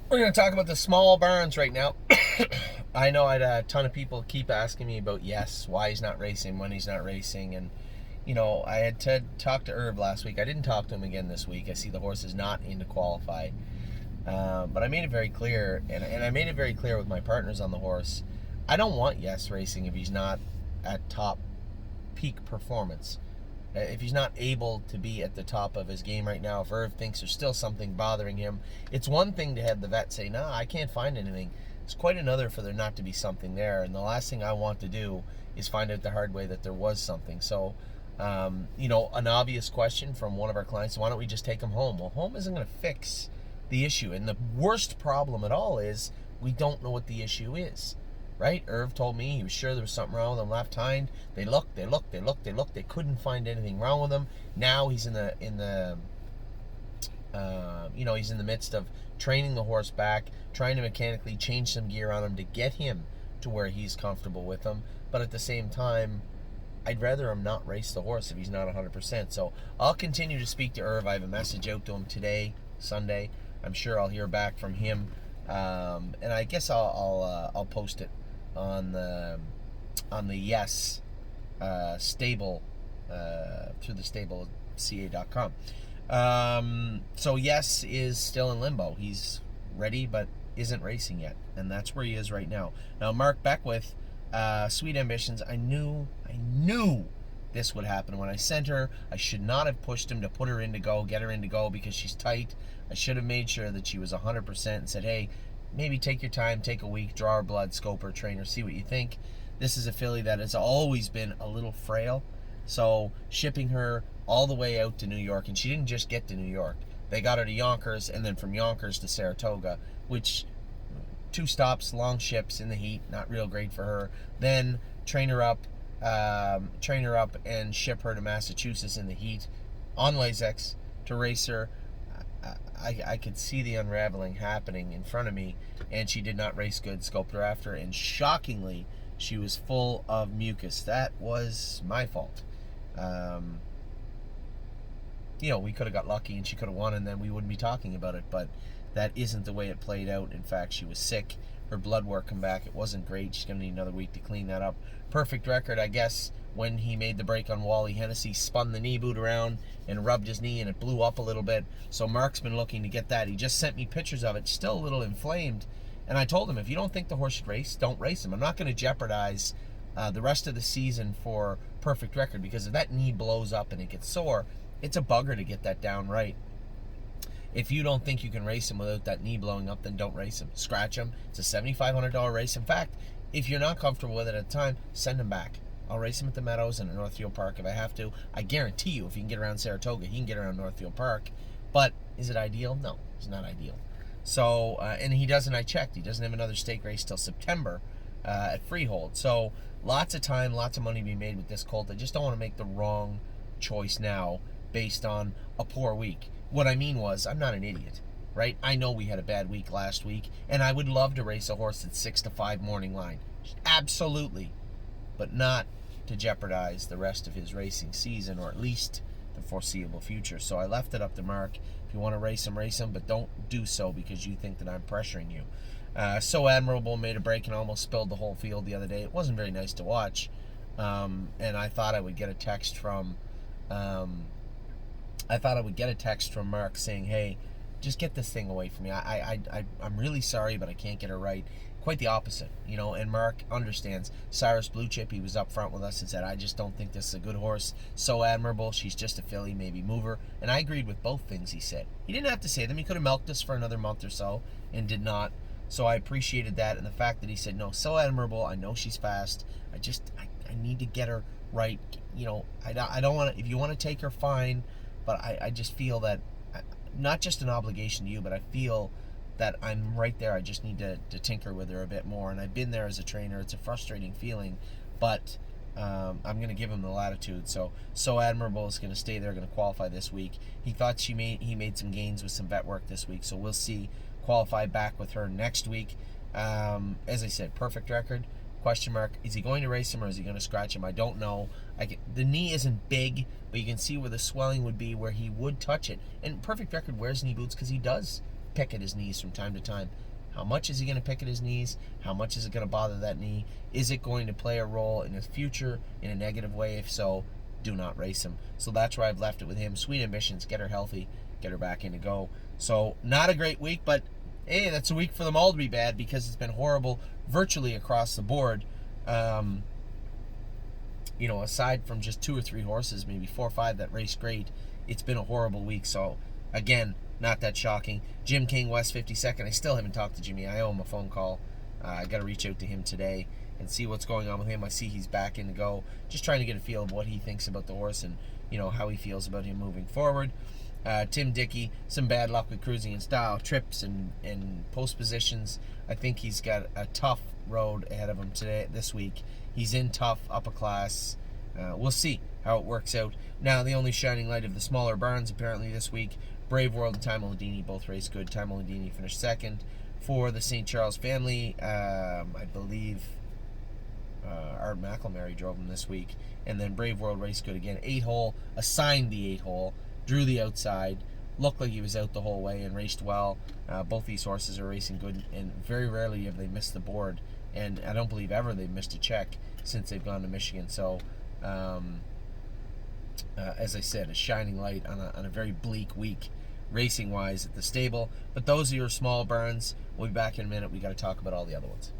We're going to talk about the small barns right now. I know I had a ton of people keep asking me about why he's not racing, when he's not racing, and I had talked to Herb last week. I didn't talk to him again this week. I see the horse is not in to qualify, but I made it very clear, and I made it very clear with my partners on the horse. I don't want racing if he's not at top peak performance. If he's not able to be at the top of his game right now, if Irv thinks there's still something bothering him, it's one thing to have the vet say, "No, I can't find anything." It's quite another for there not to be something there. And the last thing I want to do is find out the hard way that there was something. So, an obvious question from one of our clients: why don't we just take him home? Well, home isn't going to fix the issue. And the worst problem at all is we don't know what the issue is. Right? Irv told me he was sure there was something wrong with him left hind. They looked. They couldn't find anything wrong with him. Now he's in the he's in the midst of training the horse back, trying to mechanically change some gear on him to get him to where he's comfortable with him. But at the same time, I'd rather him not race the horse if he's not 100%. So I'll continue to speak to Irv. I have a message out to him today, Sunday. I'm sure I'll hear back from him, and I guess I'll post it on the Yes stable through the stableca.com. So Yes is still in limbo. He's ready but isn't racing yet, and that's where he is right now. Now Mark Beckwith, Sweet Ambitions, I knew this would happen. When I sent her, I should not have pushed him to put her in to go, get her in to go because she's tight. I should have made sure that she was 100% and said, hey, maybe take your time, take a week, draw her blood, scope her, train her, see what you think. This is a filly that has always been a little frail, so shipping her all the way out to New York, and she didn't just get to New York. They got her to Yonkers, and then from Yonkers to Saratoga, which 2 stops, long ships in the heat, not real great for her. Then train her up and ship her to Massachusetts in the heat on Lasix to race her. I could see the unraveling happening in front of me, and she did not race good. Scoped her after, and shockingly, she was full of mucus. That was my fault. We could have got lucky and she could have won, and then we wouldn't be talking about it, but that isn't the way it played out. In fact, she was sick. Her blood work come back. It wasn't great. She's going to need another week to clean that up. Perfect Record, I guess, when he made the break on Wally Hennessy, spun the knee boot around and rubbed his knee, and it blew up a little bit. So Mark's been looking to get that. He just sent me pictures of it, still a little inflamed. And I told him, if you don't think the horse should race, don't race him. I'm not going to jeopardize the rest of the season for Perfect Record, because if that knee blows up and it gets sore, it's a bugger to get that down right. If you don't think you can race him without that knee blowing up, then don't race him. Scratch him. It's a $7,500 race. In fact, if you're not comfortable with it at the time, send him back. I'll race him at the Meadows and at Northfield Park if I have to. I guarantee you, if he can get around Saratoga, he can get around Northfield Park. But is it ideal? No, it's not ideal. So, and he doesn't, I checked, he doesn't have another stake race till September at Freehold. So, lots of time, lots of money to be made with this colt. I just don't want to make the wrong choice now based on a poor week. What I mean was, I'm not an idiot, right? I know we had a bad week last week, and I would love to race a horse at 6 to 5 morning line. Absolutely. But not to jeopardize the rest of his racing season, or at least the foreseeable future. So I left it up to Mark. If you want to race him, but don't do so because you think that I'm pressuring you. So Admirable made a break and almost spilled the whole field the other day. It wasn't very nice to watch. And I thought I would get a text from Mark saying, hey, just get this thing away from me. I'm really sorry, but I can't get her right. Quite the opposite, and Mark understands. Cyrus Blue Chip, he was up front with us and said, I just don't think this is a good horse. So Admirable, she's just a filly, maybe move her. And I agreed with both things he said. He didn't have to say them. He could have milked us for another month or so and did not. So I appreciated that, and the fact that he said, no, So Admirable, I know she's fast. I need to get her right. I don't want to, if you want to take her, fine, but I just feel that, not just an obligation to you, but I feel that I'm right there. I just need to tinker with her a bit more, and I've been there as a trainer. It's a frustrating feeling, but I'm going to give him the latitude. So Admirable is going to stay there, going to qualify this week. He thought he made some gains with some vet work this week, so we'll see. Qualify back with her next week. As I said, Perfect Record, question mark. Is he going to race him or is he going to scratch him? I don't know. The knee isn't big, but you can see where the swelling would be, where he would touch it. And Perfect Record wears knee boots because he does pick at his knees from time to time. How much is he going to pick at his knees? How much is it going to bother that knee? Is it going to play a role in his future in a negative way? If so, do not race him. So that's where I've left it with him. Sweet Ambitions, get her healthy, get her back in to go. So not a great week, but hey, that's a week for them all to be bad because it's been horrible virtually across the board. Aside from just 2 or 3 horses, maybe 4 or 5 that raced great, it's been a horrible week. So again, not that shocking. Jim King, West 52nd. I still haven't talked to Jimmy. I owe him a phone call. I got to reach out to him today and see what's going on with him. I see he's back in to go. Just trying to get a feel of what he thinks about the horse and how he feels about him moving forward. Tim Dickey, some bad luck with Cruising in Style, trips and post positions. I think he's got a tough road ahead of him this week. He's in tough upper class. We'll see how it works out. Now, the only shining light of the smaller barns apparently this week, Brave World and Time Oladini both raced good. Time Oladini finished second. For the St. Charles family, I believe Art McElmary drove him this week. And then Brave World raced good again. 8-hole, assigned the 8-hole, drew the outside, looked like he was out the whole way and raced well. Both these horses are racing good, and very rarely have they missed the board. And I don't believe ever they've missed a check since they've gone to Michigan. So, as I said, a shining light on a very bleak week racing-wise at the stable. But those are your small burns. We'll be back in a minute. We got to talk about all the other ones.